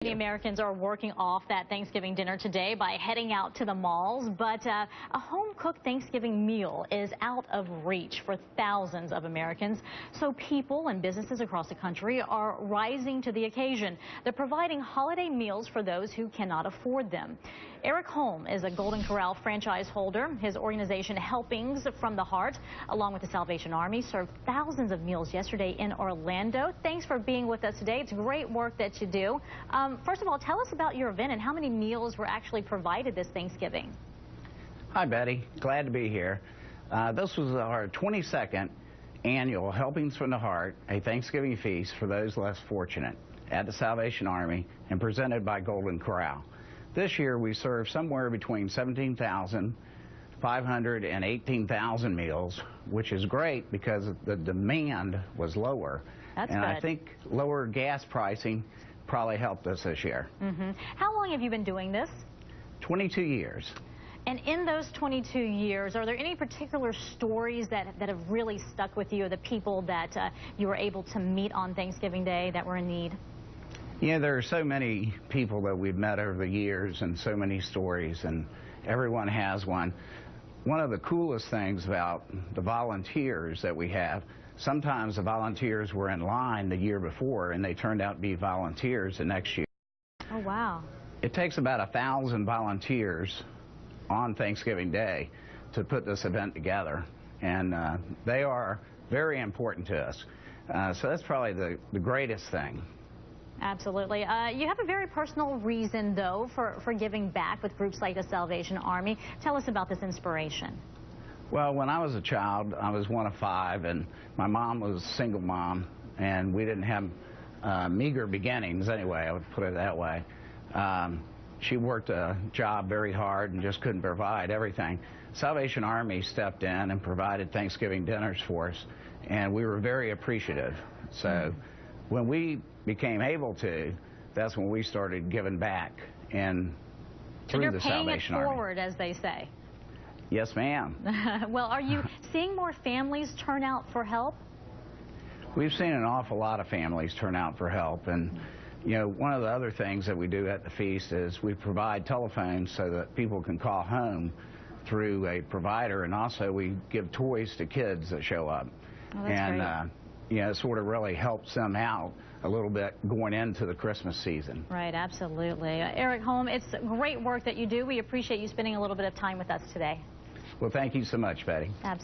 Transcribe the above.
Many Americans are working off that Thanksgiving dinner today by heading out to the malls, but a home-cooked Thanksgiving meal is out of reach for thousands of Americans. So people and businesses across the country are rising to the occasion. They're providing holiday meals for those who cannot afford them. Eric Holm is a Golden Corral franchise holder. His organization, Helpings from the Heart, along with the Salvation Army, served thousands of meals yesterday in Orlando. Thanks for being with us today. It's great work that you do. First of all, tell us about your event and how many meals were actually provided this Thanksgiving. Hi, Betty. Glad to be here. This was our 22nd annual Helpings from the Heart, a Thanksgiving feast for those less fortunate at the Salvation Army and presented by Golden Corral. This year we served somewhere between 17,500 and 18,000 meals, which is great because the demand was lower. That's and good. I think lower gas pricing probably helped us this year. How long have you been doing this? 22 years. And in those 22 years, are there any particular stories that have really stuck with you, the people that you were able to meet on Thanksgiving Day that were in need? Yeah, there are so many people that we've met over the years and so many stories, and everyone has one. One of the coolest things about the volunteers that we have, sometimes the volunteers were in line the year before and they turned out to be volunteers the next year. Oh, wow. It takes about 1,000 volunteers on Thanksgiving Day to put this event together, and they are very important to us. So that's probably the greatest thing. Absolutely. You have a very personal reason, though, for giving back with groups like the Salvation Army. Tell us about this inspiration. Well, when I was a child, I was one of 5, and my mom was a single mom, and we didn't have meager beginnings anyway, I would put it that way. She worked a job very hard and just couldn't provide everything. Salvation Army stepped in and provided Thanksgiving dinners for us, and we were very appreciative. So when we became able to, that's when we started giving back and through the Salvation Army. So you're paying it forward, as they say. Yes, ma'am. Well, are you seeing more families turn out for help? We've seen an awful lot of families turn out for help, and you know, one of the other things that we do at the feast is we provide telephones so that people can call home through a provider, and also we give toys to kids that show up. Oh, that's great. You know, it sort of really helps them out a little bit going into the Christmas season. Right, absolutely. Eric Holm, it's great work that you do. We appreciate you spending a little bit of time with us today. Well, thank you so much, Betty. Absolutely.